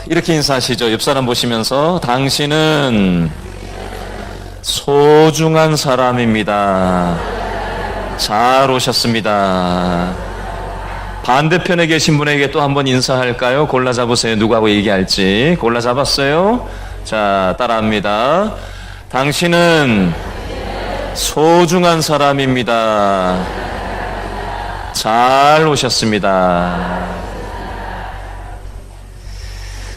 이렇게 인사하시죠. 옆 사람 보시면서 당신은 소중한 사람입니다. 잘 오셨습니다. 반대편에 계신 분에게 또 한번 인사할까요? 골라 잡으세요. 누구하고 얘기할지. 골라 잡았어요? 자, 따라합니다. 당신은 소중한 사람입니다. 잘 오셨습니다.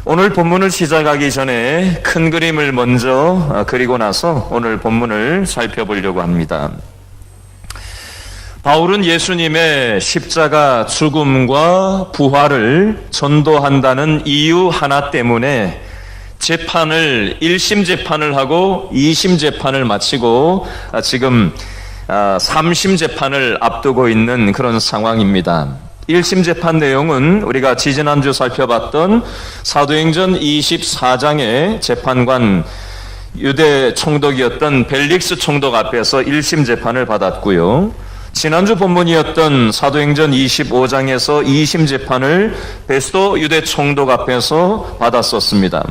오늘 본문을 시작하기 전에 큰 그림을 먼저 그리고 나서 오늘 본문을 살펴보려고 합니다. 바울은 예수님의 십자가 죽음과 부활을 전도한다는 이유 하나 때문에 재판을 1심 재판을 하고 2심 재판을 마치고 지금 3심 재판을 앞두고 있는 그런 상황입니다. 1심 재판 내용은 우리가 지지난주 살펴봤던 사도행전 24장의 재판관 유대 총독이었던 벨릭스 총독 앞에서 1심 재판을 받았고요. 지난주 본문이었던 사도행전 25장에서 2심 재판을 베스도 유대 총독 앞에서 받았었습니다.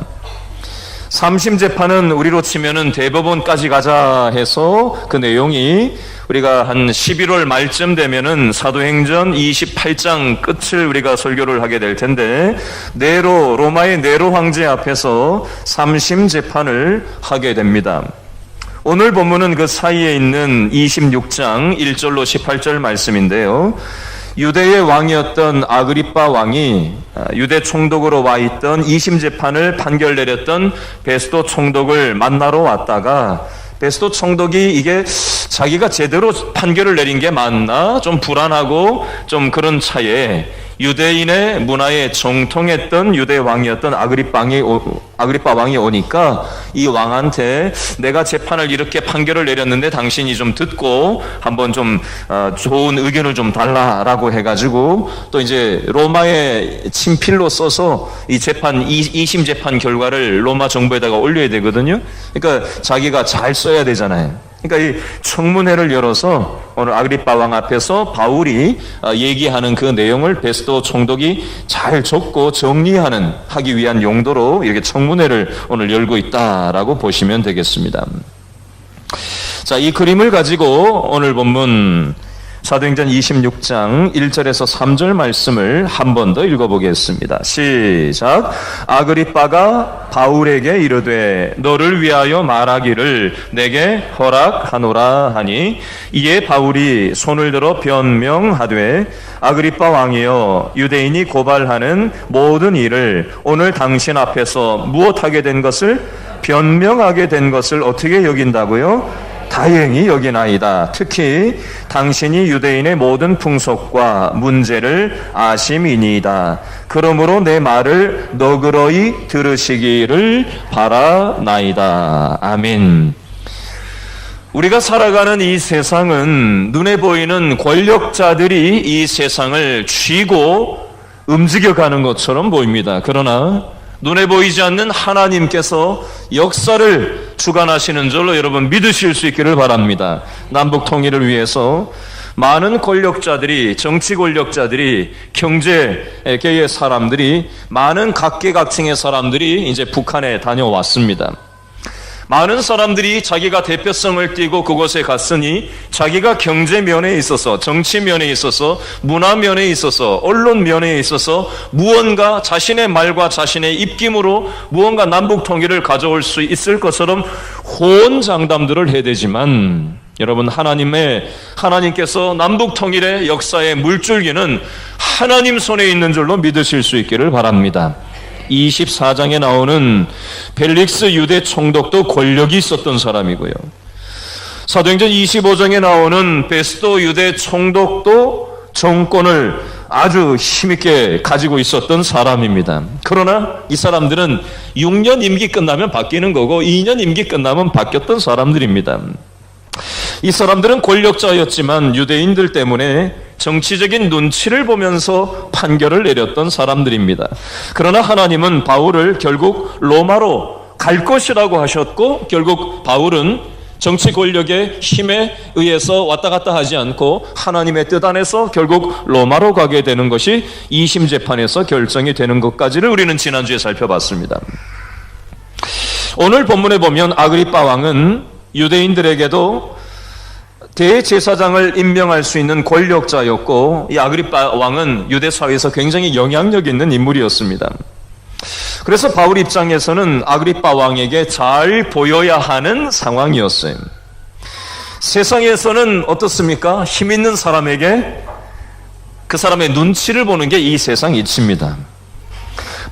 3심 재판은 우리로 치면은 대법원까지 가자 해서 그 내용이 우리가 한 11월 말쯤 되면은 사도행전 28장 끝을 우리가 설교를 하게 될 텐데 로마의 네로 황제 앞에서 3심 재판을 하게 됩니다. 오늘 본문은 그 사이에 있는 26장 1절로 18절 말씀인데요. 유대의 왕이었던 아그리빠 왕이 유대 총독으로 와 있던 2심 재판을 판결 내렸던 베스도 총독을 만나러 왔다가 베스도 총독이 이게 자기가 제대로 판결을 내린 게 맞나? 좀 불안하고 좀 그런 차에 유대인의 문화에 정통했던 유대 왕이었던 아그리빠 왕이 오니까 이 왕한테 내가 재판을 이렇게 판결을 내렸는데 당신이 좀 듣고 한번 좀 좋은 의견을 좀 달라라고 해가지고 또 이제 로마의 친필로 써서 이 재판 2심 재판 결과를 로마 정부에다가 올려야 되거든요. 그러니까 자기가 잘 써야 되잖아요. 그러니까 이 청문회를 열어서 오늘 아그리빠 왕 앞에서 바울이 얘기하는 그 내용을 베스도 총독이 잘 적고 하기 위한 용도로 이렇게 청문회를 오늘 열고 있다라고 보시면 되겠습니다. 자, 이 그림을 가지고 오늘 본문 사도행전 26장 1절에서 3절 말씀을 한 번 더 읽어보겠습니다. 시작. 아그리빠가 바울에게 이르되 너를 위하여 말하기를 내게 허락하노라 하니 이에 바울이 손을 들어 변명하되 아그리빠 왕이여 유대인이 고발하는 모든 일을 오늘 당신 앞에서 무엇하게 된 것을 변명하게 된 것을 어떻게 여긴다고요? 다행히 여기나이다. 특히 당신이 유대인의 모든 풍속과 문제를 아심이니이다. 그러므로 내 말을 너그러이 들으시기를 바라나이다. 아멘. 우리가 살아가는 이 세상은 눈에 보이는 권력자들이 이 세상을 쥐고 움직여가는 것처럼 보입니다. 그러나 눈에 보이지 않는 하나님께서 역사를 주관하시는 줄로 여러분 믿으실 수 있기를 바랍니다. 남북 통일을 위해서 많은 권력자들이, 정치 권력자들이, 경제계의 사람들이, 많은 각계각층의 사람들이 이제 북한에 다녀왔습니다. 많은 사람들이 자기가 대표성을 띠고 그곳에 갔으니 자기가 경제 면에 있어서, 정치 면에 있어서, 문화 면에 있어서, 언론 면에 있어서 무언가 자신의 말과 자신의 입김으로 무언가 남북 통일을 가져올 수 있을 것처럼 호언장담들을 해대지만 여러분 하나님께서 남북 통일의 역사의 물줄기는 하나님 손에 있는 줄로 믿으실 수 있기를 바랍니다. 24장에 나오는 벨릭스 유대 총독도 권력이 있었던 사람이고요. 사도행전 25장에 나오는 베스도 유대 총독도 정권을 아주 힘있게 가지고 있었던 사람입니다. 그러나 이 사람들은 6년 임기 끝나면 바뀌는 거고 2년 임기 끝나면 바뀌었던 사람들입니다. 이 사람들은 권력자였지만 유대인들 때문에 정치적인 눈치를 보면서 판결을 내렸던 사람들입니다. 그러나 하나님은 바울을 결국 로마로 갈 것이라고 하셨고 결국 바울은 정치 권력의 힘에 의해서 왔다 갔다 하지 않고 하나님의 뜻 안에서 결국 로마로 가게 되는 것이 2심 재판에서 결정이 되는 것까지를 우리는 지난주에 살펴봤습니다. 오늘 본문에 보면 아그리빠 왕은 유대인들에게도 대제사장을 임명할 수 있는 권력자였고, 이 아그리빠 왕은 유대 사회에서 굉장히 영향력 있는 인물이었습니다. 그래서 바울 입장에서는 아그리빠 왕에게 잘 보여야 하는 상황이었어요. 세상에서는 어떻습니까? 힘 있는 사람에게 그 사람의 눈치를 보는 게 이 세상 이치입니다.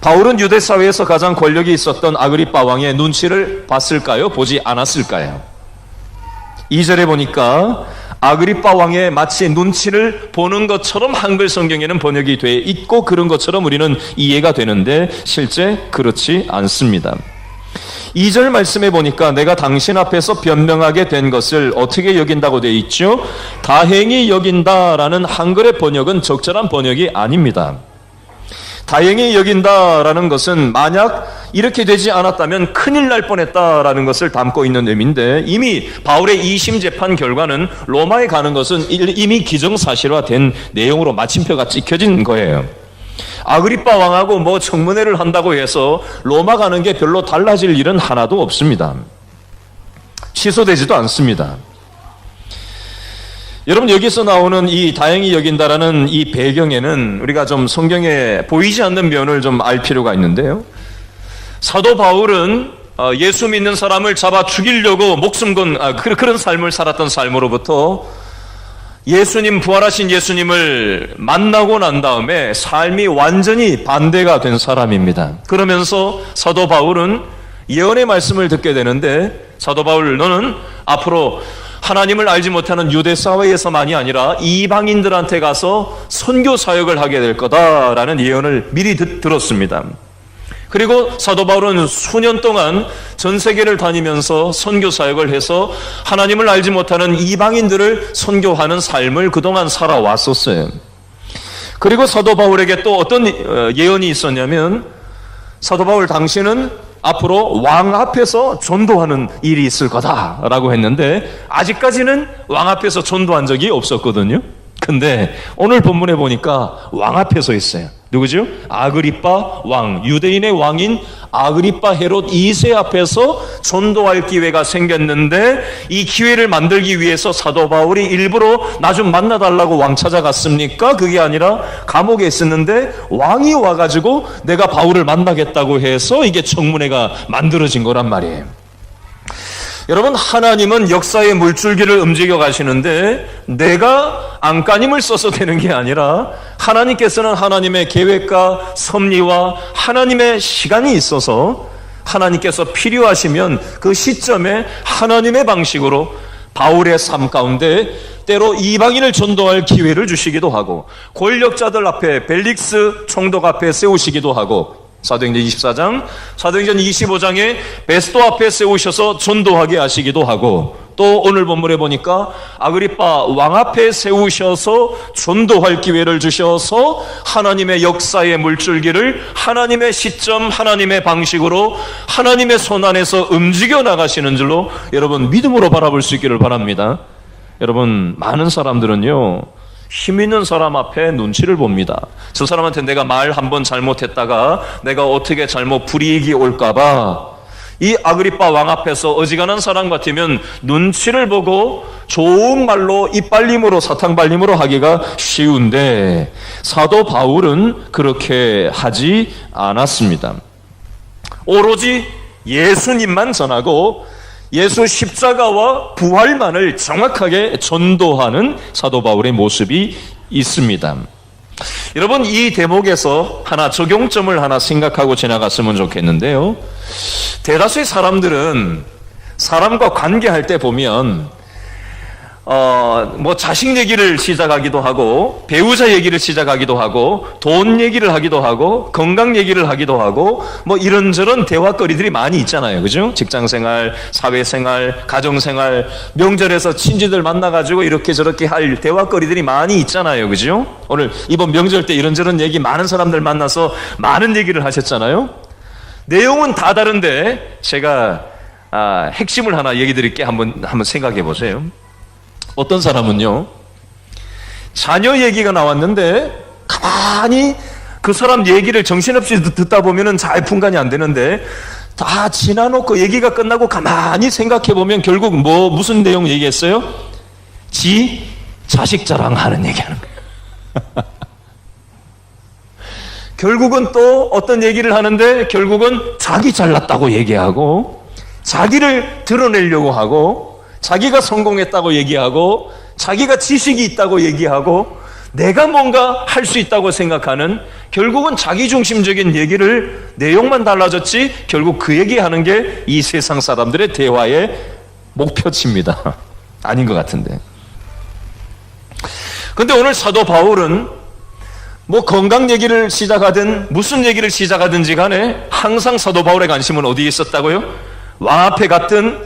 바울은 유대 사회에서 가장 권력이 있었던 아그리빠 왕의 눈치를 봤을까요? 보지 않았을까요? 2절에 보니까 아그리빠 왕의 마치 눈치를 보는 것처럼 한글 성경에는 번역이 돼 있고 그런 것처럼 우리는 이해가 되는데 실제 그렇지 않습니다. 2절 말씀에 보니까 내가 당신 앞에서 변명하게 된 것을 어떻게 여긴다고 되어 있죠? 다행히 여긴다라는 한글의 번역은 적절한 번역이 아닙니다. 다행히 여긴다라는 것은 만약 이렇게 되지 않았다면 큰일 날 뻔했다라는 것을 담고 있는 의미인데, 이미 바울의 2심 재판 결과는 로마에 가는 것은 이미 기정사실화된 내용으로 마침표가 찍혀진 거예요. 아그리빠 왕하고 뭐 청문회를 한다고 해서 로마 가는 게 별로 달라질 일은 하나도 없습니다. 취소되지도 않습니다. 여러분, 여기서 나오는 이 다행히 여긴다라는 이 배경에는 우리가 좀 성경에 보이지 않는 면을 좀 알 필요가 있는데요. 사도 바울은 예수 믿는 사람을 잡아 죽이려고 목숨 건 그런 삶을 살았던 삶으로부터 예수님, 부활하신 예수님을 만나고 난 다음에 삶이 완전히 반대가 된 사람입니다. 그러면서 사도 바울은 예언의 말씀을 듣게 되는데, 사도 바울, 너는 앞으로 하나님을 알지 못하는 유대 사회에서만이 아니라 이방인들한테 가서 선교 사역을 하게 될 거다라는 예언을 미리 들었습니다. 그리고 사도 바울은 수년 동안 전 세계를 다니면서 선교 사역을 해서 하나님을 알지 못하는 이방인들을 선교하는 삶을 그동안 살아왔었어요. 그리고 사도 바울에게 또 어떤 예언이 있었냐면, 사도 바울, 당신은 앞으로 왕 앞에서 전도하는 일이 있을 거다라고 했는데, 아직까지는 왕 앞에서 전도한 적이 없었거든요. 근데 오늘 본문에 보니까 왕 앞에 서 있어요. 누구죠? 아그리빠 왕, 유대인의 왕인 아그리빠 헤롯 2세 앞에서 전도할 기회가 생겼는데, 이 기회를 만들기 위해서 사도 바울이 일부러 나 좀 만나달라고 왕 찾아갔습니까? 그게 아니라 감옥에 있었는데 왕이 와가지고 내가 바울을 만나겠다고 해서 이게 청문회가 만들어진 거란 말이에요. 여러분, 하나님은 역사의 물줄기를 움직여 가시는데 내가 안간힘을 써서 되는 게 아니라 하나님께서는 하나님의 계획과 섭리와 하나님의 시간이 있어서 하나님께서 필요하시면 그 시점에 하나님의 방식으로 바울의 삶 가운데 때로 이방인을 전도할 기회를 주시기도 하고, 권력자들 앞에, 벨릭스 총독 앞에 세우시기도 하고, 사도행전 24장, 사도행전 25장에 베스도 앞에 세우셔서 전도하게 하시기도 하고, 또 오늘 본문에 보니까 아그리빠 왕 앞에 세우셔서 전도할 기회를 주셔서 하나님의 역사의 물줄기를 하나님의 시점, 하나님의 방식으로 하나님의 손 안에서 움직여 나가시는 줄로 여러분 믿음으로 바라볼 수 있기를 바랍니다. 여러분, 많은 사람들은요, 힘 있는 사람 앞에 눈치를 봅니다. 저 사람한테 내가 말 한번 잘못했다가 내가 어떻게 잘못 불이익이 올까봐, 이 아그리빠 왕 앞에서 어지간한 사람 같으면 눈치를 보고 좋은 말로 이빨림으로, 사탕발림으로 하기가 쉬운데, 사도 바울은 그렇게 하지 않았습니다. 오로지 예수님만 전하고 예수 십자가와 부활만을 정확하게 전도하는 사도 바울의 모습이 있습니다. 여러분, 이 대목에서 하나 적용점을 하나 생각하고 지나갔으면 좋겠는데요. 대다수의 사람들은 사람과 관계할 때 보면 자식 얘기를 시작하기도 하고, 배우자 얘기를 시작하기도 하고, 돈 얘기를 하기도 하고, 건강 얘기를 하기도 하고, 이런저런 대화거리들이 많이 있잖아요. 그죠? 직장생활, 사회생활, 가정생활, 명절에서 친지들 만나가지고 이렇게 저렇게 할 대화거리들이 많이 있잖아요. 그죠? 오늘 이번 명절 때 이런저런 얘기 많은 사람들 만나서 많은 얘기를 하셨잖아요. 내용은 다 다른데 제가 핵심을 하나 얘기 드릴게. 한번 생각해 보세요. 어떤 사람은요, 자녀 얘기가 나왔는데 가만히 그 사람 얘기를 정신없이 듣다 보면은 잘 분간이 안 되는데, 다 지나놓고 얘기가 끝나고 가만히 생각해 보면 결국 무슨 내용 얘기했어요? 지 자식 자랑하는 얘기하는 거예요. 결국은 또 어떤 얘기를 하는데, 결국은 자기 잘났다고 얘기하고, 자기를 드러내려고 하고, 자기가 성공했다고 얘기하고, 자기가 지식이 있다고 얘기하고, 내가 뭔가 할 수 있다고 생각하는, 결국은 자기중심적인 얘기를, 내용만 달라졌지 결국 그 얘기하는 게 이 세상 사람들의 대화의 목표치입니다. 아닌 것 같은데. 근데 오늘 사도 바울은 건강 얘기를 시작하든 무슨 얘기를 시작하든지 간에 항상 사도 바울의 관심은 어디에 있었다고요? 왕 앞에 갔든,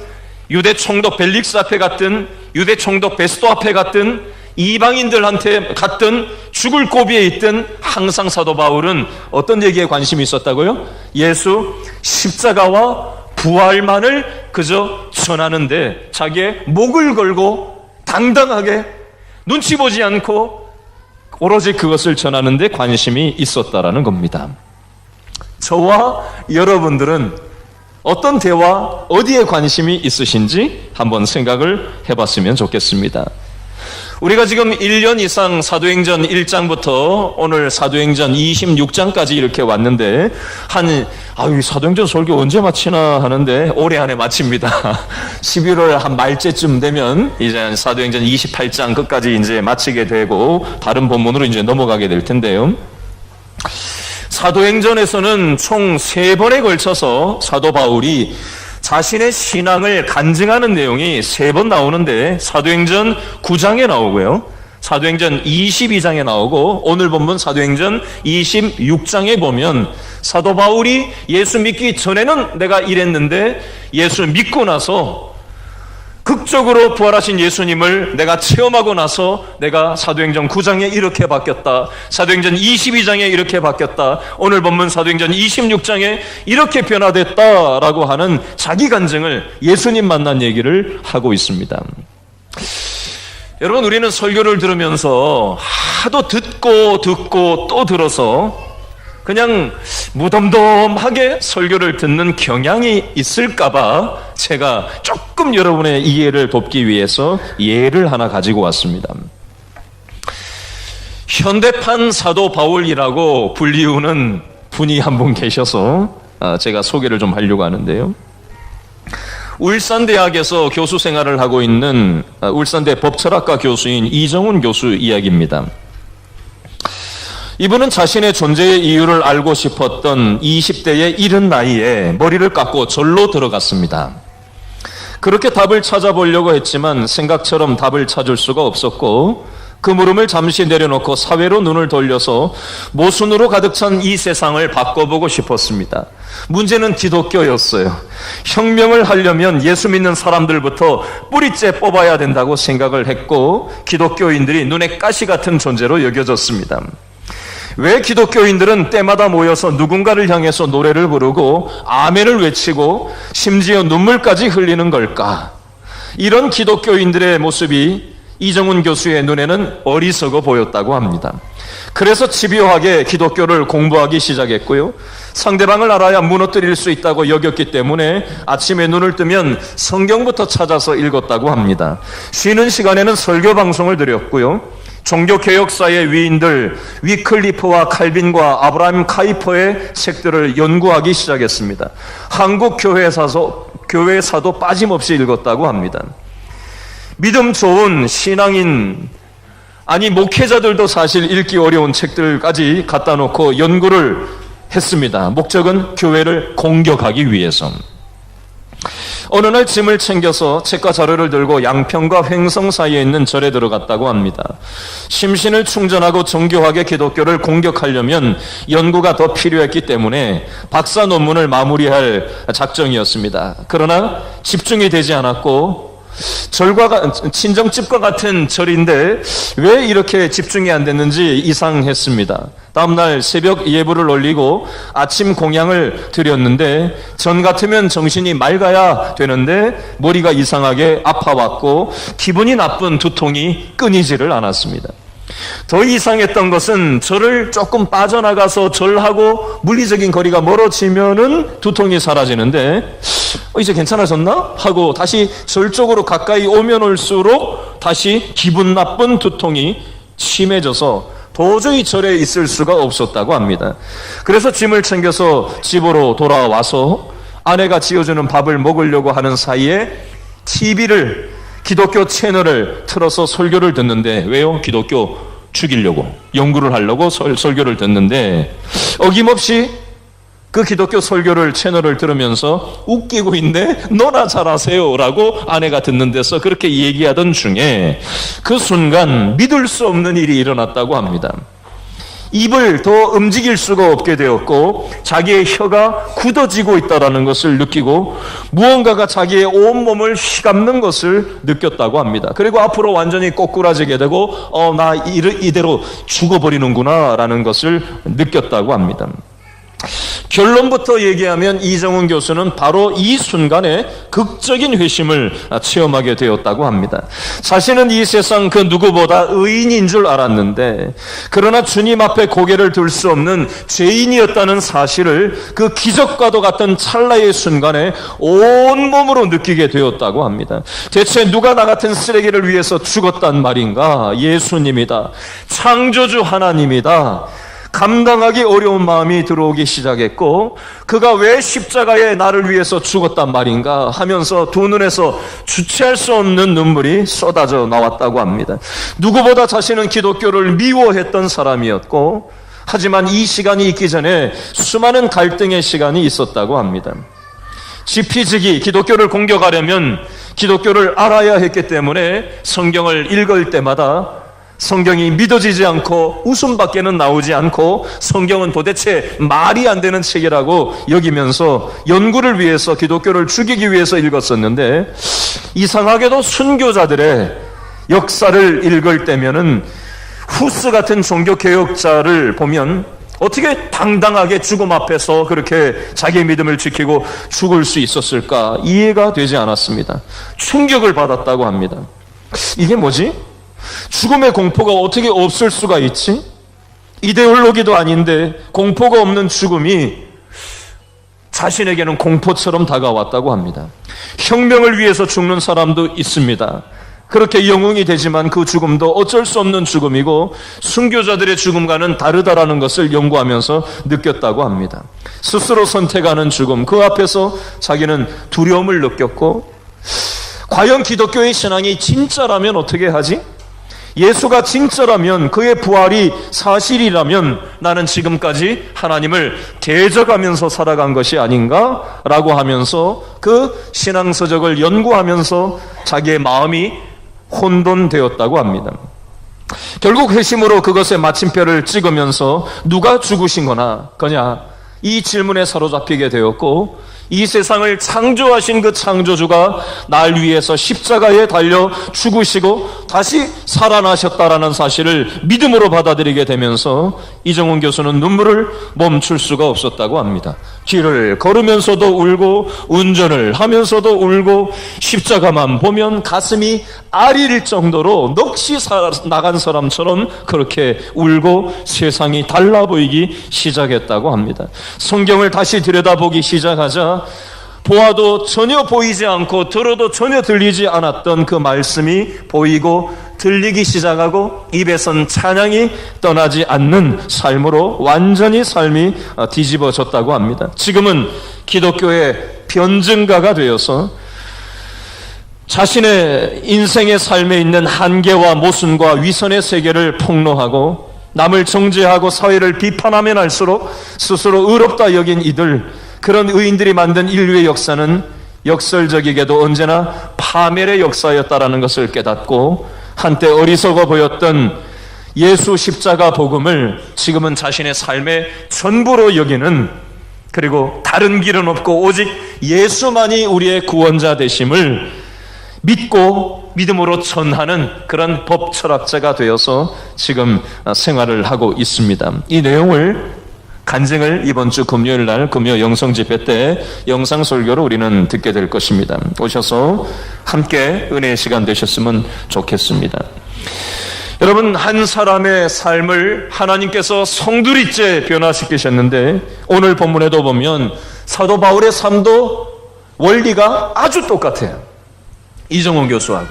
유대 총독 벨릭스 앞에 갔든, 유대 총독 베스도 앞에 갔든, 이방인들한테 갔든, 죽을 고비에 있든 항상 사도 바울은 어떤 얘기에 관심이 있었다고요? 예수 십자가와 부활만을 그저 전하는데 자기의 목을 걸고 당당하게 눈치 보지 않고 오로지 그것을 전하는데 관심이 있었다라는 겁니다. 저와 여러분들은 어떤 대화, 어디에 관심이 있으신지 한번 생각을 해봤으면 좋겠습니다. 우리가 지금 1년 이상 사도행전 1장부터 오늘 사도행전 26장까지 이렇게 왔는데, 사도행전 설교 언제 마치나 하는데 올해 안에 마칩니다. 11월 한 말째쯤 되면 이제 사도행전 28장 끝까지 이제 마치게 되고 다른 본문으로 이제 넘어가게 될 텐데요. 사도행전에서는 총 3번에 걸쳐서 사도 바울이 자신의 신앙을 간증하는 내용이 3번 나오는데, 사도행전 9장에 나오고요, 사도행전 22장에 나오고, 오늘 본문 사도행전 26장에 보면 사도 바울이 예수 믿기 전에는 내가 이랬는데 예수 믿고 나서 극적으로 부활하신 예수님을 내가 체험하고 나서 내가 사도행전 9장에 이렇게 바뀌었다, 사도행전 22장에 이렇게 바뀌었다, 오늘 본문 사도행전 26장에 이렇게 변화됐다라고 하는 자기 간증을, 예수님 만난 얘기를 하고 있습니다. 여러분, 우리는 설교를 들으면서 하도 듣고 또 들어서 그냥 무덤덤하게 설교를 듣는 경향이 있을까봐 제가 조금 여러분의 이해를 돕기 위해서 예를 하나 가지고 왔습니다. 현대판 사도 바울이라고 불리우는 분이 한 분 계셔서 제가 소개를 좀 하려고 하는데요. 울산대학에서 교수 생활을 하고 있는 울산대 법철학과 교수인 이정훈 교수 이야기입니다. 이분은 자신의 존재의 이유를 알고 싶었던 20대의 이른 나이에 머리를 깎고 절로 들어갔습니다. 그렇게 답을 찾아보려고 했지만 생각처럼 답을 찾을 수가 없었고, 그 물음을 잠시 내려놓고 사회로 눈을 돌려서 모순으로 가득 찬 이 세상을 바꿔보고 싶었습니다. 문제는 기독교였어요. 혁명을 하려면 예수 믿는 사람들부터 뿌리째 뽑아야 된다고 생각을 했고, 기독교인들이 눈에 가시 같은 존재로 여겨졌습니다. 왜 기독교인들은 때마다 모여서 누군가를 향해서 노래를 부르고 아멘을 외치고 심지어 눈물까지 흘리는 걸까? 이런 기독교인들의 모습이 이정훈 교수의 눈에는 어리석어 보였다고 합니다. 그래서 집요하게 기독교를 공부하기 시작했고요, 상대방을 알아야 무너뜨릴 수 있다고 여겼기 때문에 아침에 눈을 뜨면 성경부터 찾아서 읽었다고 합니다. 쉬는 시간에는 설교 방송을 드렸고요, 종교개혁사의 위인들 위클리프와 칼빈과 아브라함 카이퍼의 책들을 연구하기 시작했습니다. 한국 교회사도 빠짐없이 읽었다고 합니다. 믿음 좋은 신앙인, 목회자들도 사실 읽기 어려운 책들까지 갖다 놓고 연구를 했습니다. 목적은 교회를 공격하기 위해서. 어느 날 짐을 챙겨서 책과 자료를 들고 양평과 횡성 사이에 있는 절에 들어갔다고 합니다. 심신을 충전하고 정교하게 기독교를 공격하려면 연구가 더 필요했기 때문에 박사 논문을 마무리할 작정이었습니다. 그러나 집중이 되지 않았고 친정집과 같은 절인데 왜 이렇게 집중이 안 됐는지 이상했습니다. 다음날 새벽 예불을 올리고 아침 공양을 드렸는데 전 같으면 정신이 맑아야 되는데 머리가 이상하게 아파왔고 기분이 나쁜 두통이 끊이지를 않았습니다. 더 이상했던 것은 절을 조금 빠져나가서 절하고 물리적인 거리가 멀어지면은 두통이 사라지는데 이제 괜찮아졌나? 하고 다시 절 쪽으로 가까이 오면 올수록 다시 기분 나쁜 두통이 심해져서 도저히 절에 있을 수가 없었다고 합니다. 그래서 짐을 챙겨서 집으로 돌아와서 아내가 지어주는 밥을 먹으려고 하는 사이에 TV를 기독교 채널을 틀어서 설교를 듣는데 왜요? 기독교 죽이려고 연구를 하려고 설교를 듣는데 어김없이 그 기독교 설교를 채널을 들으면서 웃기고 있네 너나 잘하세요 라고 아내가 듣는 데서 그렇게 얘기하던 중에 그 순간 믿을 수 없는 일이 일어났다고 합니다. 입을 더 움직일 수가 없게 되었고 자기의 혀가 굳어지고 있다는 것을 느끼고 무언가가 자기의 온몸을 휘감는 것을 느꼈다고 합니다. 그리고 앞으로 완전히 꼬꾸라지게 되고 나 이대로 죽어버리는구나 라는 것을 느꼈다고 합니다. 결론부터 얘기하면 이정훈 교수는 바로 이 순간에 극적인 회심을 체험하게 되었다고 합니다. 자신은 이 세상 그 누구보다 의인인 줄 알았는데 그러나 주님 앞에 고개를 들 수 없는 죄인이었다는 사실을 그 기적과도 같은 찰나의 순간에 온몸으로 느끼게 되었다고 합니다. 대체 누가 나 같은 쓰레기를 위해서 죽었단 말인가? 예수님이다. 창조주 하나님이다. 감당하기 어려운 마음이 들어오기 시작했고 그가 왜 십자가에 나를 위해서 죽었단 말인가 하면서 두 눈에서 주체할 수 없는 눈물이 쏟아져 나왔다고 합니다. 누구보다 자신은 기독교를 미워했던 사람이었고 하지만 이 시간이 있기 전에 수많은 갈등의 시간이 있었다고 합니다. 지피지기 기독교를 공격하려면 기독교를 알아야 했기 때문에 성경을 읽을 때마다 성경이 믿어지지 않고 웃음밖에는 나오지 않고 성경은 도대체 말이 안 되는 책이라고 여기면서 연구를 위해서 기독교를 죽이기 위해서 읽었었는데 이상하게도 순교자들의 역사를 읽을 때면은 후스 같은 종교개혁자를 보면 어떻게 당당하게 죽음 앞에서 그렇게 자기의 믿음을 지키고 죽을 수 있었을까 이해가 되지 않았습니다. 충격을 받았다고 합니다. 이게 뭐지? 죽음의 공포가 어떻게 없을 수가 있지? 이데올로기도 아닌데 공포가 없는 죽음이 자신에게는 공포처럼 다가왔다고 합니다. 혁명을 위해서 죽는 사람도 있습니다. 그렇게 영웅이 되지만 그 죽음도 어쩔 수 없는 죽음이고 순교자들의 죽음과는 다르다라는 것을 연구하면서 느꼈다고 합니다. 스스로 선택하는 죽음, 그 앞에서 자기는 두려움을 느꼈고 과연 기독교의 신앙이 진짜라면 어떻게 하지? 예수가 진짜라면 그의 부활이 사실이라면 나는 지금까지 하나님을 대적하면서 살아간 것이 아닌가? 라고 하면서 그 신앙서적을 연구하면서 자기의 마음이 혼돈되었다고 합니다. 결국 회심으로 그것에 마침표를 찍으면서 누가 죽으신 거냐 이 질문에 사로잡히게 되었고 이 세상을 창조하신 그 창조주가 날 위해서 십자가에 달려 죽으시고 다시 살아나셨다라는 사실을 믿음으로 받아들이게 되면서 이정훈 교수는 눈물을 멈출 수가 없었다고 합니다. 길을 걸으면서도 울고 운전을 하면서도 울고 십자가만 보면 가슴이 아릴 정도로 넋이 나간 사람처럼 그렇게 울고 세상이 달라 보이기 시작했다고 합니다. 성경을 다시 들여다보기 시작하자 보아도 전혀 보이지 않고 들어도 전혀 들리지 않았던 그 말씀이 보이고 들리기 시작하고 입에선 찬양이 떠나지 않는 삶으로 완전히 삶이 뒤집어졌다고 합니다. 지금은 기독교의 변증가가 되어서 자신의 인생의 삶에 있는 한계와 모순과 위선의 세계를 폭로하고 남을 정죄하고 사회를 비판하면 할수록 스스로 의롭다 여긴 이들, 그런 의인들이 만든 인류의 역사는 역설적이게도 언제나 파멸의 역사였다라는 것을 깨닫고 한때 어리석어 보였던 예수 십자가 복음을 지금은 자신의 삶의 전부로 여기는, 그리고 다른 길은 없고 오직 예수만이 우리의 구원자 되심을 믿고 믿음으로 전하는 그런 법 철학자가 되어서 지금 생활을 하고 있습니다. 이 내용을 간증을 이번 주 금요일 날 금요 영성 집회 때 영상 설교로 우리는 듣게 될 것입니다. 오셔서 함께 은혜의 시간 되셨으면 좋겠습니다. 여러분, 한 사람의 삶을 하나님께서 송두리째 변화시키셨는데 오늘 본문에도 보면 사도 바울의 삶도 원리가 아주 똑같아요. 이정훈 교수하고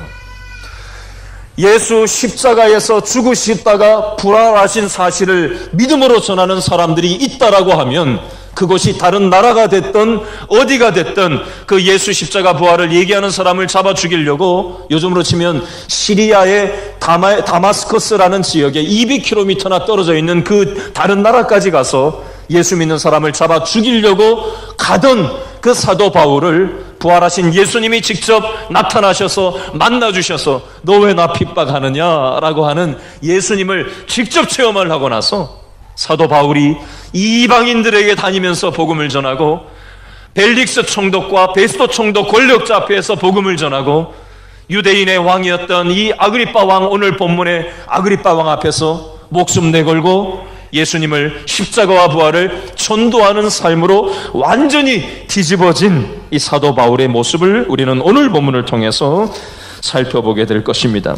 예수 십자가에서 죽으시다가 부활하신 사실을 믿음으로 전하는 사람들이 있다라고 하면 그것이 다른 나라가 됐든 어디가 됐든 그 예수 십자가 부활을 얘기하는 사람을 잡아 죽이려고 요즘으로 치면 시리아의 다마스커스라는 지역에 200km나 떨어져 있는 그 다른 나라까지 가서 예수 믿는 사람을 잡아 죽이려고 가던 그 사도 바울을 부활하신 예수님이 직접 나타나셔서 만나주셔서 너 왜 나 핍박하느냐라고 하는 예수님을 직접 체험을 하고 나서 사도 바울이 이방인들에게 다니면서 복음을 전하고 벨릭스 총독과 베스토 총독 권력자 앞에서 복음을 전하고 유대인의 왕이었던 이 아그리빠 왕, 오늘 본문의 아그리빠 왕 앞에서 목숨 내걸고 예수님을 십자가와 부활을 전도하는 삶으로 완전히 뒤집어진 이 사도 바울의 모습을 우리는 오늘 본문을 통해서 살펴보게 될 것입니다.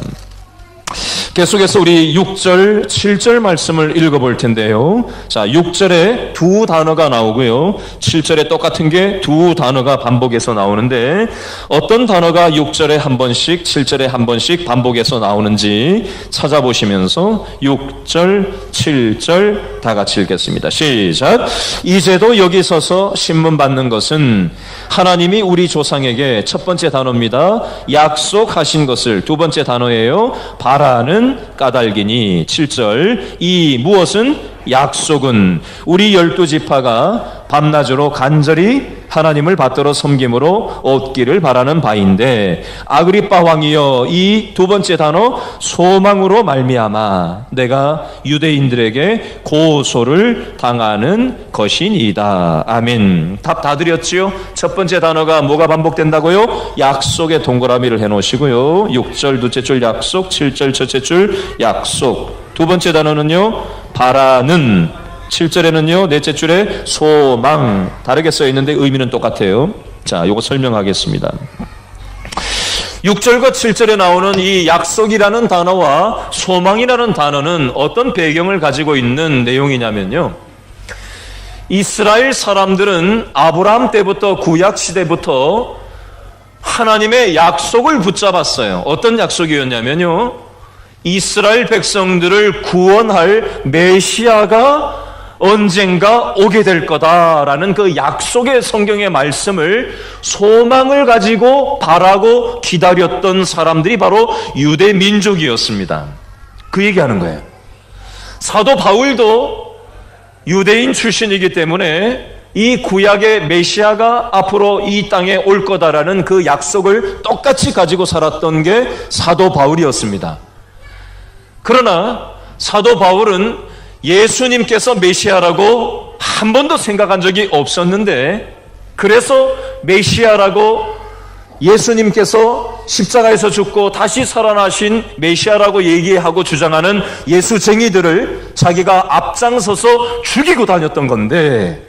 계속해서 우리 6절, 7절 말씀을 읽어볼 텐데요. 자, 6절에 두 단어가 나오고요. 7절에 똑같은 게 두 단어가 반복해서 나오는데 어떤 단어가 6절에 한 번씩, 7절에 한 번씩 반복해서 나오는지 찾아보시면서 6절, 7절 다 같이 읽겠습니다. 시작. 이제도 여기 서서 신문 받는 것은 하나님이 우리 조상에게 첫 번째 단어입니다. 약속하신 것을 두 번째 단어예요. 바라는 까닭이니 7절 이 무엇은 약속은 우리 12지파가 밤낮으로 간절히 하나님을 받들어 섬김으로 얻기를 바라는 바인데 아그리빠 왕이여 이 두 번째 단어 소망으로 말미암아 내가 유대인들에게 고소를 당하는 것이니이다. 아멘. 답 다 드렸지요? 첫 번째 단어가 뭐가 반복된다고요? 약속의 동그라미를 해놓으시고요. 6절 둘째 줄 약속, 7절 첫째 줄 약속. 두 번째 단어는요 바라는, 7절에는요 넷째 줄에 소망. 다르게 써 있는데 의미는 똑같아요. 자, 요거 설명하겠습니다. 6절과 7절에 나오는 이 약속이라는 단어와 소망이라는 단어는 어떤 배경을 가지고 있는 내용이냐면요, 이스라엘 사람들은 아브라함 때부터 구약 시대부터 하나님의 약속을 붙잡았어요. 어떤 약속이었냐면요, 이스라엘 백성들을 구원할 메시아가 언젠가 오게 될 거다라는 그 약속의 성경의 말씀을 소망을 가지고 바라고 기다렸던 사람들이 바로 유대 민족이었습니다. 그 얘기하는 거예요. 사도 바울도 유대인 출신이기 때문에 이 구약의 메시아가 앞으로 이 땅에 올 거다라는 그 약속을 똑같이 가지고 살았던 게 사도 바울이었습니다. 그러나 사도 바울은 예수님께서 메시아라고 한 번도 생각한 적이 없었는데, 그래서 메시아라고 예수님께서 십자가에서 죽고 다시 살아나신 메시아라고 얘기하고 주장하는 예수쟁이들을 자기가 앞장서서 죽이고 다녔던 건데,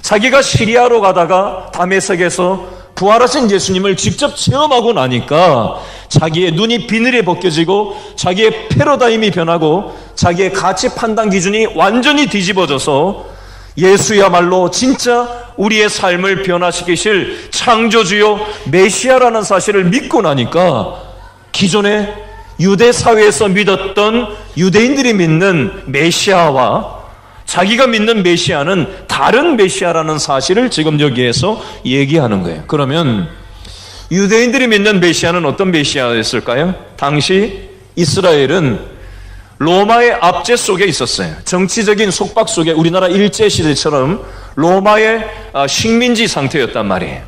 자기가 시리아로 가다가 다메섹에서 부활하신 예수님을 직접 체험하고 나니까 자기의 눈이 비늘에 벗겨지고 자기의 패러다임이 변하고 자기의 가치 판단 기준이 완전히 뒤집어져서 예수야말로 진짜 우리의 삶을 변화시키실 창조주요 메시아라는 사실을 믿고 나니까 기존에 유대 사회에서 믿었던 유대인들이 믿는 메시아와 자기가 믿는 메시아는 다른 메시아라는 사실을 지금 여기에서 얘기하는 거예요. 그러면 유대인들이 믿는 메시아는 어떤 메시아였을까요? 당시 이스라엘은 로마의 압제 속에 있었어요. 정치적인 속박 속에, 우리나라 일제시대처럼 로마의 식민지 상태였단 말이에요.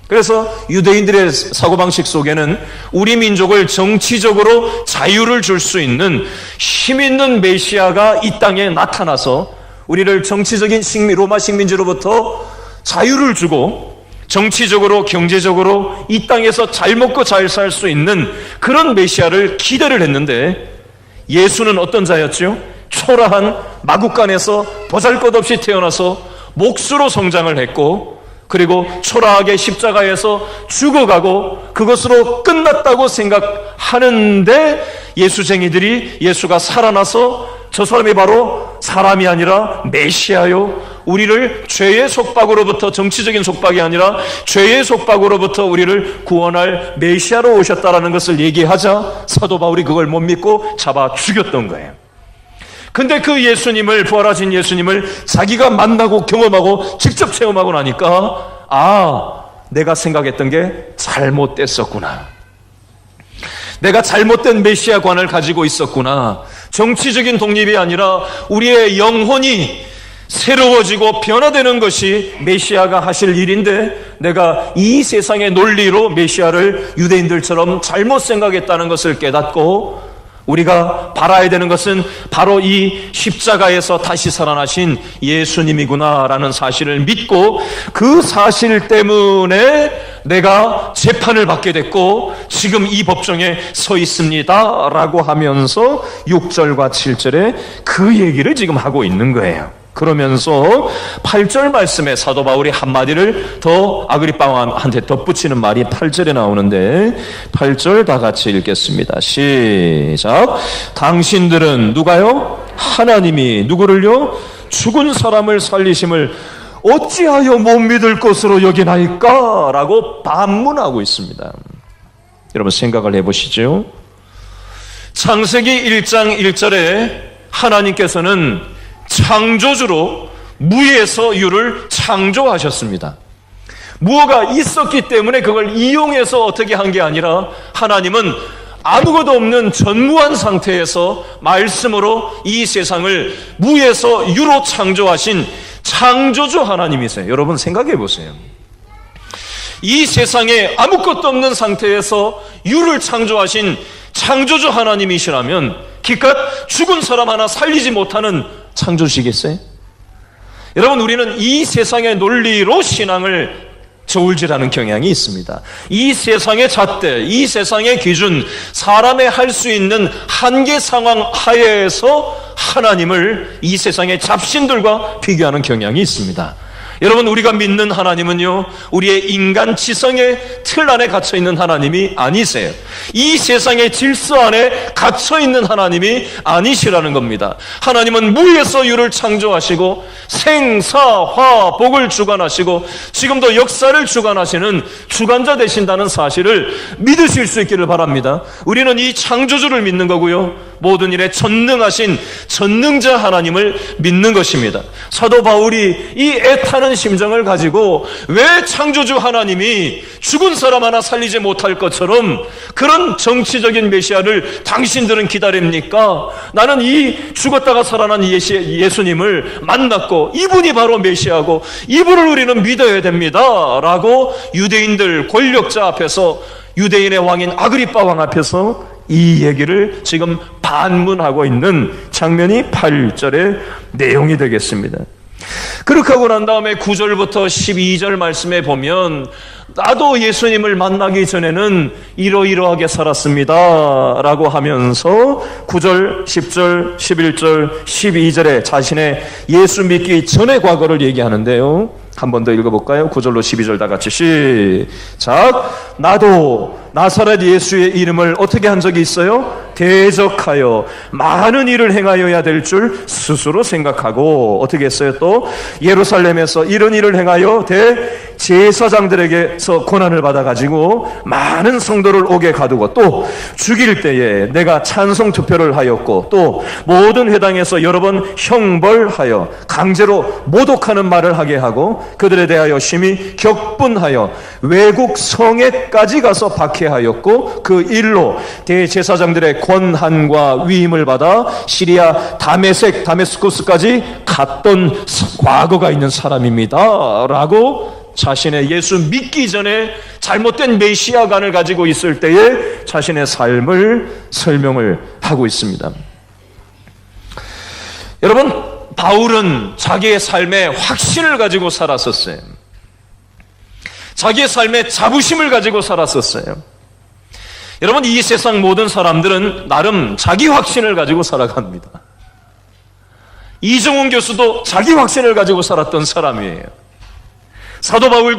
그래서 유대인들의 사고방식 속에는 우리 민족을 정치적으로 자유를 줄 수 있는 힘 있는 메시아가 이 땅에 나타나서 우리를 정치적인 로마 식민지로부터 자유를 주고 정치적으로 경제적으로 이 땅에서 잘 먹고 잘 살 수 있는 그런 메시아를 기대를 했는데 예수는 어떤 자였죠? 초라한 마국간에서 보잘것없이 태어나서 목수로 성장을 했고 그리고 초라하게 십자가에서 죽어가고 그것으로 끝났다고 생각하는데 예수쟁이들이 예수가 살아나서 저 사람이 바로 사람이 아니라 메시아요, 우리를 죄의 속박으로부터, 정치적인 속박이 아니라 죄의 속박으로부터 우리를 구원할 메시아로 오셨다라는 것을 얘기하자 사도 바울이 그걸 못 믿고 잡아 죽였던 거예요. 근데 그 예수님을, 부활하신 예수님을 자기가 만나고 경험하고 직접 체험하고 나니까 내가 생각했던 게 잘못됐었구나, 내가 잘못된 메시아관을 가지고 있었구나. 정치적인 독립이 아니라 우리의 영혼이 새로워지고 변화되는 것이 메시아가 하실 일인데 내가 이 세상의 논리로 메시아를 유대인들처럼 잘못 생각했다는 것을 깨닫고 우리가 바라야 되는 것은 바로 이 십자가에서 다시 살아나신 예수님이구나라는 사실을 믿고 그 사실 때문에 내가 재판을 받게 됐고 지금 이 법정에 서 있습니다 라고 하면서 6절과 7절에 그 얘기를 지금 하고 있는 거예요. 그러면서 8절 말씀에 사도 바울이 한마디를 더 아그리파 왕한테 덧붙이는 말이 8절에 나오는데 8절 다 같이 읽겠습니다. 시작. 당신들은 누가요? 하나님이 누구를요? 죽은 사람을 살리심을 어찌하여 못 믿을 것으로 여기나이까? 라고 반문하고 있습니다. 여러분 생각을 해보시죠. 창세기 1장 1절에 하나님께서는 창조주로 무에서 유를 창조하셨습니다. 무어가 있었기 때문에 그걸 이용해서 어떻게 한 게 아니라 하나님은 아무것도 없는 전무한 상태에서 말씀으로 이 세상을 무에서 유로 창조하신 창조주 하나님이세요. 여러분 생각해 보세요. 이 세상에 아무것도 없는 상태에서 유를 창조하신 창조주 하나님이시라면 기껏 죽은 사람 하나 살리지 못하는 창조주시겠어요? 여러분 우리는 이 세상의 논리로 신앙을 저울질하는 경향이 있습니다. 이 세상의 잣대, 이 세상의 기준, 사람의 할 수 있는 한계 상황 하에서 하나님을 이 세상의 잡신들과 비교하는 경향이 있습니다. 여러분 우리가 믿는 하나님은요 우리의 인간 지성의 틀 안에 갇혀있는 하나님이 아니세요. 이 세상의 질서 안에 갇혀있는 하나님이 아니시라는 겁니다. 하나님은 무에서 유를 창조하시고 생사화복을 주관하시고 지금도 역사를 주관하시는 주관자 되신다는 사실을 믿으실 수 있기를 바랍니다. 우리는 이 창조주를 믿는 거고요 모든 일에 전능하신 전능자 하나님을 믿는 것입니다. 사도 바울이 이 애타는 심정을 가지고 왜 창조주 하나님이 죽은 사람 하나 살리지 못할 것처럼 그런 정치적인 메시아를 당신들은 기다립니까? 나는 이 죽었다가 살아난 예수님을 만났고 이분이 바로 메시아고 이분을 우리는 믿어야 됩니다 라고 유대인들 권력자 앞에서 유대인의 왕인 아그리파 왕 앞에서 이 얘기를 지금 반문하고 있는 장면이 8절의 내용이 되겠습니다. 그렇게 하고 난 다음에 9절부터 12절 말씀에 보면 나도 예수님을 만나기 전에는 이러이러하게 살았습니다 라고 하면서 9절, 10절, 11절, 12절에 자신의 예수 믿기 전의 과거를 얘기하는데요 한 번 더 읽어볼까요? 9절로 12절 다 같이 시작. 나도 나사렛 예수의 이름을 어떻게 한 적이 있어요? 대적하여 많은 일을 행하여야 될 줄 스스로 생각하고 어떻게 했어요? 또 예루살렘에서 이런 일을 행하여 대제사장들에게서 고난을 받아가지고 많은 성도를 옥에 가두고 또 죽일 때에 내가 찬송 투표를 하였고 또 모든 회당에서 여러 번 형벌하여 강제로 모독하는 말을 하게 하고 그들에 대하여 심히 격분하여 외국 성에까지 가서 박해하였고 그 일로 대제사장들의 권한과 위임을 받아 시리아 다메스쿠스까지 갔던 과거가 있는 사람입니다 라고 자신의 예수 믿기 전에 잘못된 메시아관을 가지고 있을 때에 자신의 삶을 설명을 하고 있습니다. 여러분 바울은 자기의 삶에 확신을 가지고 살았었어요. 자기의 삶에 자부심을 가지고 살았었어요. 여러분, 이 세상 모든 사람들은 나름 자기 확신을 가지고 살아갑니다. 이정훈 교수도 자기 확신을 가지고 살았던 사람이에요. 사도 바울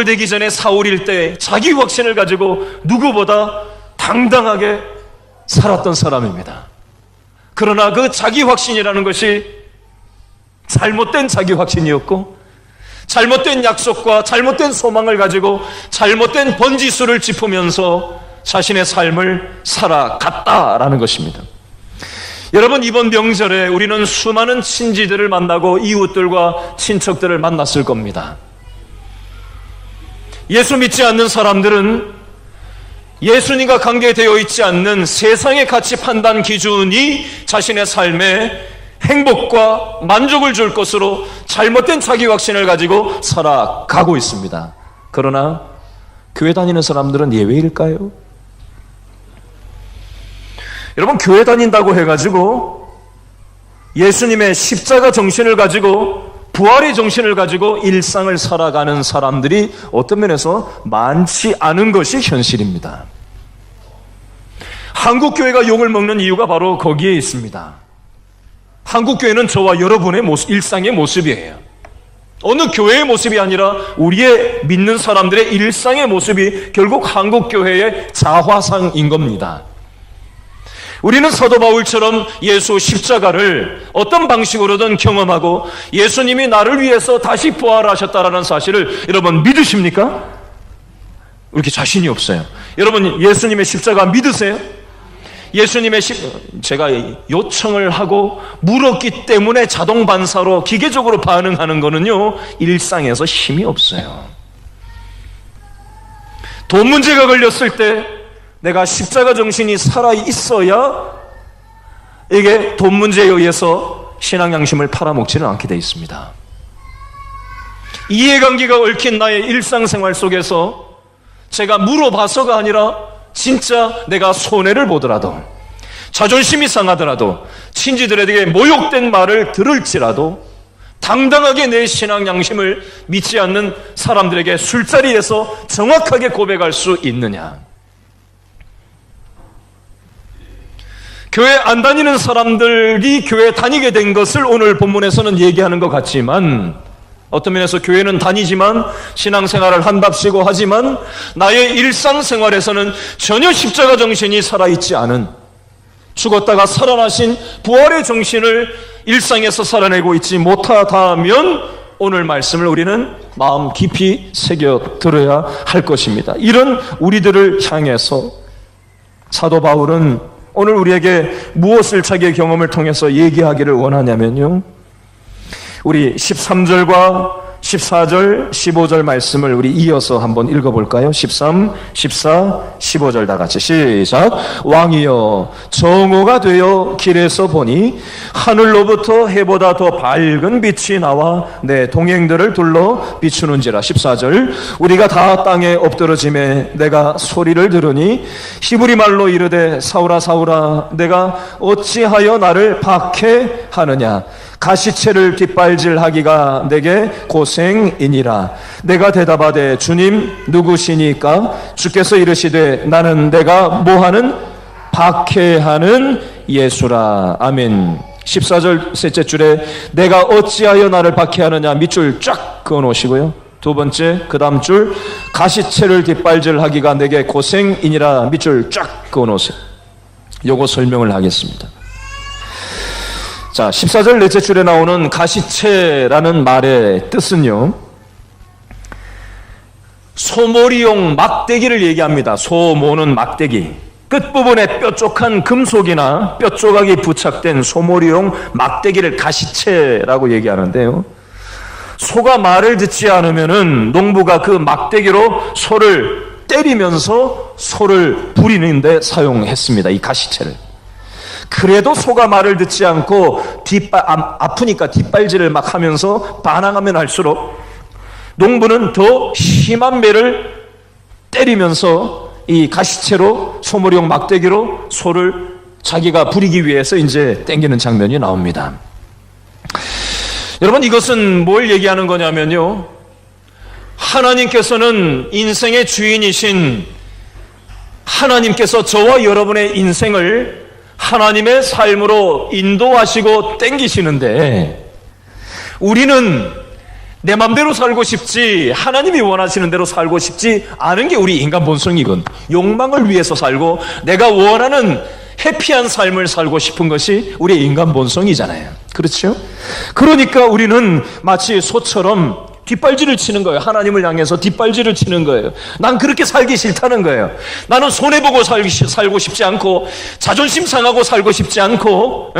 되기 전에 사울일 때 자기 확신을 가지고 누구보다 당당하게 살았던 사람입니다. 그러나 그 자기 확신이라는 것이 잘못된 자기 확신이었고, 잘못된 약속과 잘못된 소망을 가지고 잘못된 번지수를 짚으면서 자신의 삶을 살아갔다라는 것입니다. 여러분, 이번 명절에 우리는 수많은 친지들을 만나고 이웃들과 친척들을 만났을 겁니다. 예수 믿지 않는 사람들은 예수님과 관계되어 있지 않는 세상의 가치 판단 기준이 자신의 삶에 행복과 만족을 줄 것으로 잘못된 자기 확신을 가지고 살아가고 있습니다. 그러나 교회 다니는 사람들은 예외일까요? 여러분, 교회 다닌다고 해가지고 예수님의 십자가 정신을 가지고 부활의 정신을 가지고 일상을 살아가는 사람들이 어떤 면에서 많지 않은 것이 현실입니다. 한국교회가 욕을 먹는 이유가 바로 거기에 있습니다. 한국교회는 저와 여러분의 일상의 모습이에요. 어느 교회의 모습이 아니라 우리의 믿는 사람들의 일상의 모습이 결국 한국교회의 자화상인 겁니다. 우리는 사도 바울처럼 예수 십자가를 어떤 방식으로든 경험하고 예수님이 나를 위해서 다시 부활하셨다라는 사실을 여러분 믿으십니까? 이렇게 자신이 없어요. 여러분, 예수님의 십자가 믿으세요? 제가 요청을 하고 물었기 때문에 자동 반사로 기계적으로 반응하는 거는요, 일상에서 힘이 없어요. 돈 문제가 걸렸을 때 내가 십자가 정신이 살아있어야 이게 돈 문제에 의해서 신앙 양심을 팔아먹지는 않게 되어 있습니다. 이해관계가 얽힌 나의 일상생활 속에서 제가 물어봐서가 아니라 진짜 내가 손해를 보더라도, 자존심이 상하더라도, 친지들에게 모욕된 말을 들을지라도 당당하게 내 신앙 양심을 믿지 않는 사람들에게 술자리에서 정확하게 고백할 수 있느냐? 교회 안 다니는 사람들이 교회 다니게 된 것을 오늘 본문에서는 얘기하는 것 같지만, 어떤 면에서 교회는 다니지만 신앙생활을 한답시고 하지만 나의 일상생활에서는 전혀 십자가 정신이 살아있지 않은, 죽었다가 살아나신 부활의 정신을 일상에서 살아내고 있지 못하다면 오늘 말씀을 우리는 마음 깊이 새겨 들어야 할 것입니다. 이런 우리들을 향해서 사도 바울은 오늘 우리에게 무엇을 자기의 경험을 통해서 얘기하기를 원하냐면요, 우리 13절과 14절, 15절 말씀을 우리 이어서 한번 읽어볼까요? 13, 14, 15절 다 같이 시작. 왕이여, 정오가 되어 길에서 보니 하늘로부터 해보다 더 밝은 빛이 나와 내 동행들을 둘러 비추는지라. 14절, 우리가 다 땅에 엎드러짐에 내가 소리를 들으니 히브리 말로 이르되 사울아 사울아 내가 어찌하여 나를 박해하느냐. 가시채를 뒷발질하기가 내게 고생이니라. 내가 대답하되 주님 누구시니까? 주께서 이르시되 나는 내가 뭐하는 박해하는 예수라. 아멘. 14절 셋째 줄에 내가 어찌하여 나를 박해하느냐 밑줄 쫙 그어놓으시고요, 두 번째 그 다음 줄 가시채를 뒷발질하기가 내게 고생이니라 밑줄 쫙 그어놓으세요. 요거 설명을 하겠습니다. 자, 14절 넷째 줄에 나오는 가시채라는 말의 뜻은요, 소모리용 막대기를 얘기합니다. 소모는 막대기, 끝부분에 뾰족한 금속이나 뼈조각이 부착된 소모리용 막대기를 가시채라고 얘기하는데요, 소가 말을 듣지 않으면은 농부가 그 막대기로 소를 때리면서 소를 부리는 데 사용했습니다, 이 가시채를. 그래도 소가 말을 듣지 않고 아프니까 뒷발질을 막 하면서 반항하면 할수록 농부는 더 심한 매를 때리면서 이 가시채로, 소모리용 막대기로 소를 자기가 부리기 위해서 이제 땡기는 장면이 나옵니다. 여러분, 이것은 뭘 얘기하는 거냐면요, 하나님께서는 인생의 주인이신 하나님께서 저와 여러분의 인생을 하나님의 삶으로 인도하시고 땡기시는데, 우리는 내 맘대로 살고 싶지 하나님이 원하시는 대로 살고 싶지 않은 게 우리 인간 본성이건, 욕망을 위해서 살고 내가 원하는 해피한 삶을 살고 싶은 것이 우리의 인간 본성이잖아요. 그렇죠? 그러니까 우리는 마치 소처럼 뒷발질을 치는 거예요. 하나님을 향해서 뒷발질을 치는 거예요. 난 그렇게 살기 싫다는 거예요. 나는 손해보고 살고 싶지 않고, 자존심 상하고 살고 싶지 않고,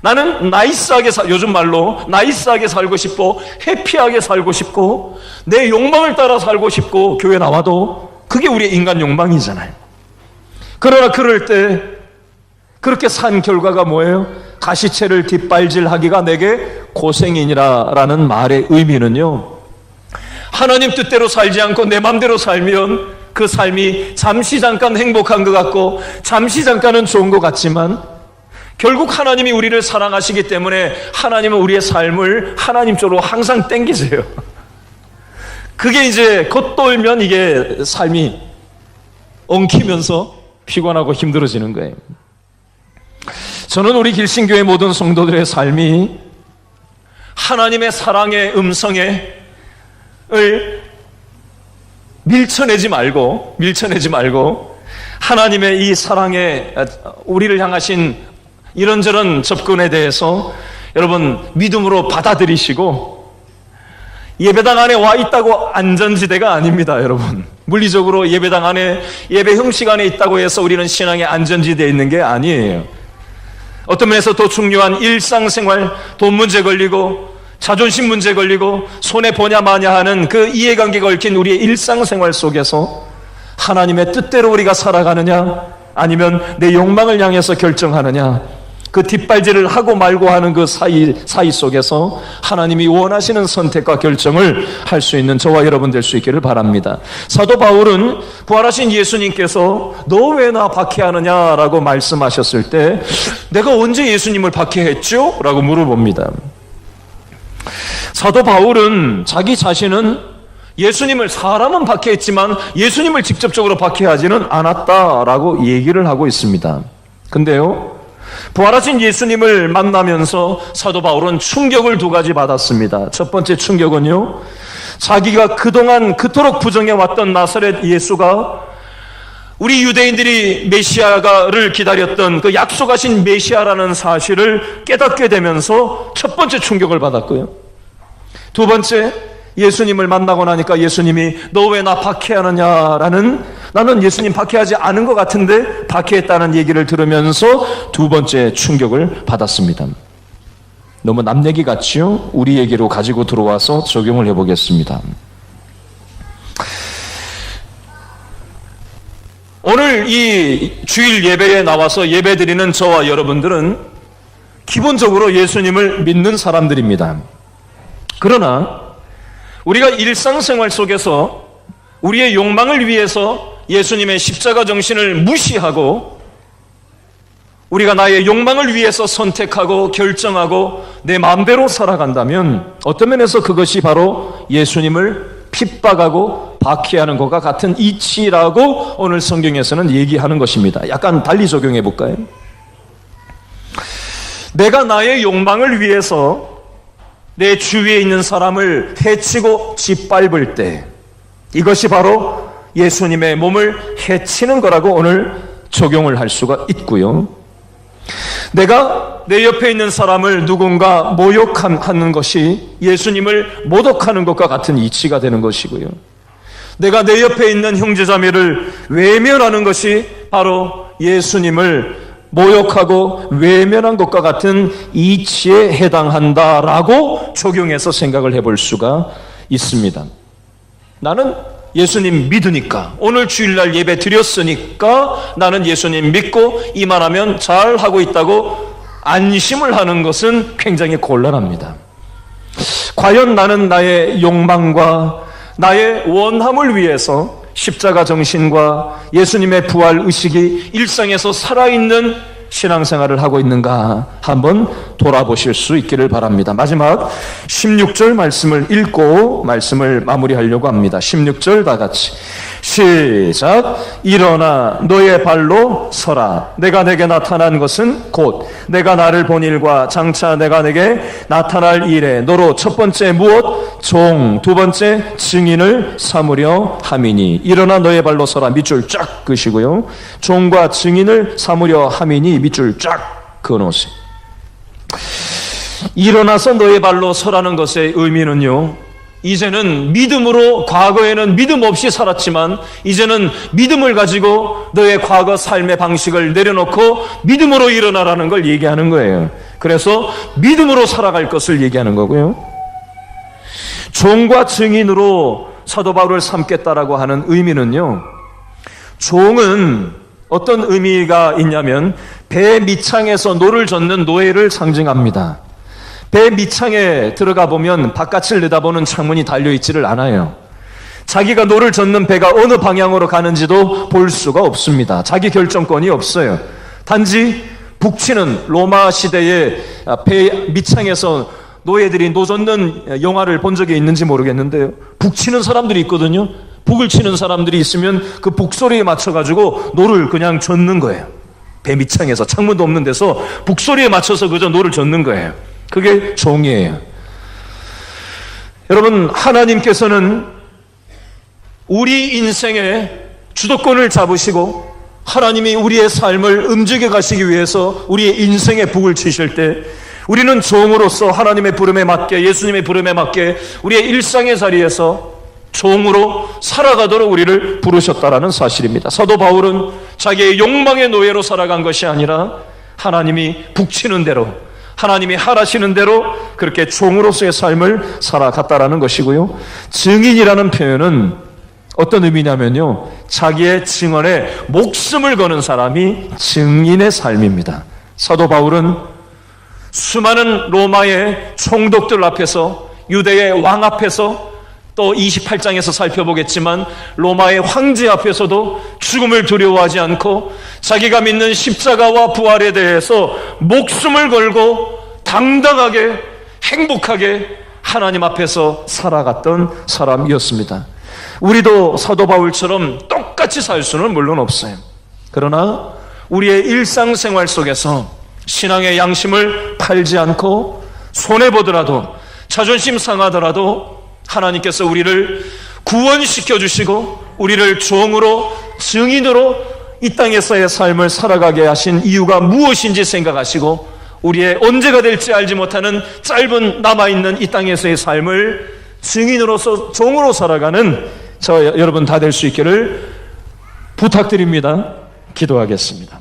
나는 나이스하게 요즘 말로 나이스하게 살고 싶고, 해피하게 살고 싶고, 내 욕망을 따라 살고 싶고, 교회 나와도 그게 우리의 인간 욕망이잖아요. 그러나 그럴 때 그렇게 산 결과가 뭐예요? 가시채를 뒷발질하기가 내게 고생이니라 라는 말의 의미는요, 하나님 뜻대로 살지 않고 내 맘대로 살면 그 삶이 잠시 잠깐 행복한 것 같고 잠시 잠깐은 좋은 것 같지만, 결국 하나님이 우리를 사랑하시기 때문에 하나님은 우리의 삶을 하나님 쪽으로 항상 땡기세요. 그게 이제 겉돌면 이게 삶이 엉키면서 피곤하고 힘들어지는 거예요. 저는 우리 길신교회 모든 성도들의 삶이 하나님의 사랑의 음성을 밀쳐내지 말고 하나님의 이 사랑에 우리를 향하신 이런저런 접근에 대해서 여러분 믿음으로 받아들이시고, 예배당 안에 와 있다고 안전지대가 아닙니다. 여러분, 물리적으로 예배당 안에 예배 형식 안에 있다고 해서 우리는 신앙의 안전지대에 있는 게 아니에요. 어떤 면에서 더 중요한 일상생활, 돈 문제 걸리고 자존심 문제 걸리고 손해 보냐 마냐 하는 그 이해관계가 얽힌 우리의 일상생활 속에서 하나님의 뜻대로 우리가 살아가느냐, 아니면 내 욕망을 향해서 결정하느냐, 그 뒷발질을 하고 말고 하는 그 사이 속에서 하나님이 원하시는 선택과 결정을 할 수 있는 저와 여러분 될 수 있기를 바랍니다. 사도 바울은 부활하신 예수님께서 너 왜 나 박해하느냐라고 말씀하셨을 때, 내가 언제 예수님을 박해했죠? 라고 물어봅니다. 사도 바울은 자기 자신은 예수님을, 사람은 박해했지만 예수님을 직접적으로 박해하지는 않았다라고 얘기를 하고 있습니다. 근데요, 부활하신 예수님을 만나면서 사도 바울은 충격을 두 가지 받았습니다. 첫 번째 충격은요, 자기가 그동안 그토록 부정해왔던 나사렛 예수가, 우리 유대인들이 메시아를 기다렸던 그 약속하신 메시아라는 사실을 깨닫게 되면서 첫 번째 충격을 받았고요. 두 번째, 예수님을 만나고 나니까 예수님이 너 왜 나 박해하느냐라는, 나는 예수님 박해하지 않은 것 같은데 박해했다는 얘기를 들으면서 두 번째 충격을 받았습니다. 너무 남 얘기 같지요? 우리 얘기로 가지고 들어와서 적용을 해보겠습니다. 오늘 이 주일 예배에 나와서 예배드리는 저와 여러분들은 기본적으로 예수님을 믿는 사람들입니다. 그러나 우리가 일상생활 속에서 우리의 욕망을 위해서 예수님의 십자가 정신을 무시하고, 우리가 나의 욕망을 위해서 선택하고 결정하고 내 마음대로 살아간다면, 어떤 면에서 그것이 바로 예수님을 핍박하고 박해하는 것과 같은 이치라고 오늘 성경에서는 얘기하는 것입니다. 약간 달리 적용해 볼까요? 내가 나의 욕망을 위해서 내 주위에 있는 사람을 해치고 짓밟을 때, 이것이 바로 예수님의 몸을 해치는 거라고 오늘 적용을 할 수가 있고요. 내가 내 옆에 있는 사람을 누군가 모욕하는 것이 예수님을 모독하는 것과 같은 이치가 되는 것이고요. 내가 내 옆에 있는 형제자매를 외면하는 것이 바로 예수님을 모욕하고 외면한 것과 같은 이치에 해당한다라고 적용해서 생각을 해볼 수가 있습니다. 나는 예수님 믿으니까, 오늘 주일날 예배 드렸으니까 나는 예수님 믿고 이만하면 잘하고 있다고 안심을 하는 것은 굉장히 곤란합니다. 과연 나는 나의 욕망과 나의 원함을 위해서 십자가 정신과 예수님의 부활 의식이 일상에서 살아있는 신앙생활을 하고 있는가 한번 돌아보실 수 있기를 바랍니다. 마지막 16절 말씀을 읽고 말씀을 마무리하려고 합니다. 16절 다 같이 시작. 일어나 너의 발로 서라. 내가 내게 나타난 것은 곧 내가 나를 본 일과 장차 내가 내게 나타날 일에 너로 첫 번째 무엇? 종, 두 번째 증인을 삼으려 함이니. 일어나 너의 발로 서라. 밑줄 쫙 그으시고요. 종과 증인을 삼으려 함이니 밑줄 쫙 그어놓으세요. 일어나서 너의 발로 서라는 것의 의미는요, 이제는 믿음으로, 과거에는 믿음 없이 살았지만 이제는 믿음을 가지고 너의 과거 삶의 방식을 내려놓고 믿음으로 일어나라는 걸 얘기하는 거예요. 그래서 믿음으로 살아갈 것을 얘기하는 거고요. 종과 증인으로 사도 바울을 삼겠다라고 하는 의미는요, 종은 어떤 의미가 있냐면 배 밑창에서 노를 젓는 노예를 상징합니다. 배 밑창에 들어가 보면 바깥을 내다보는 창문이 달려있지를 않아요. 자기가 노를 젓는 배가 어느 방향으로 가는지도 볼 수가 없습니다. 자기 결정권이 없어요. 단지 북치는, 로마 시대의 배 밑창에서 노예들이 노 젓는 영화를 본 적이 있는지 모르겠는데요, 북치는 사람들이 있거든요. 북을 치는 사람들이 있으면 그 북소리에 맞춰가지고 노를 그냥 젓는 거예요. 배 밑창에서, 창문도 없는 데서 북소리에 맞춰서 그저 노를 젓는 거예요. 그게 종이에요. 여러분, 하나님께서는 우리 인생의 주도권을 잡으시고 하나님이 우리의 삶을 움직여 가시기 위해서 우리의 인생의 북을 치실 때 우리는 종으로서 하나님의 부름에 맞게, 예수님의 부름에 맞게 우리의 일상의 자리에서 종으로 살아가도록 우리를 부르셨다라는 사실입니다. 사도 바울은 자기의 욕망의 노예로 살아간 것이 아니라 하나님이 북치는 대로, 하나님이 하라시는 대로 그렇게 종으로서의 삶을 살아갔다라는 것이고요. 증인이라는 표현은 어떤 의미냐면요, 자기의 증언에 목숨을 거는 사람이 증인의 삶입니다. 사도 바울은 수많은 로마의 총독들 앞에서, 유대의 왕 앞에서, 또 28장에서 살펴보겠지만 로마의 황제 앞에서도 죽음을 두려워하지 않고 자기가 믿는 십자가와 부활에 대해서 목숨을 걸고 당당하게 행복하게 하나님 앞에서 살아갔던 사람이었습니다. 우리도 사도 바울처럼 똑같이 살 수는 물론 없어요. 그러나 우리의 일상생활 속에서 신앙의 양심을 팔지 않고 손해보더라도, 자존심 상하더라도 하나님께서 우리를 구원시켜 주시고 우리를 종으로, 증인으로 이 땅에서의 삶을 살아가게 하신 이유가 무엇인지 생각하시고 우리의 언제가 될지 알지 못하는 짧은 남아있는 이 땅에서의 삶을 증인으로서, 종으로 살아가는 저 여러분 다 될 수 있기를 부탁드립니다. 기도하겠습니다.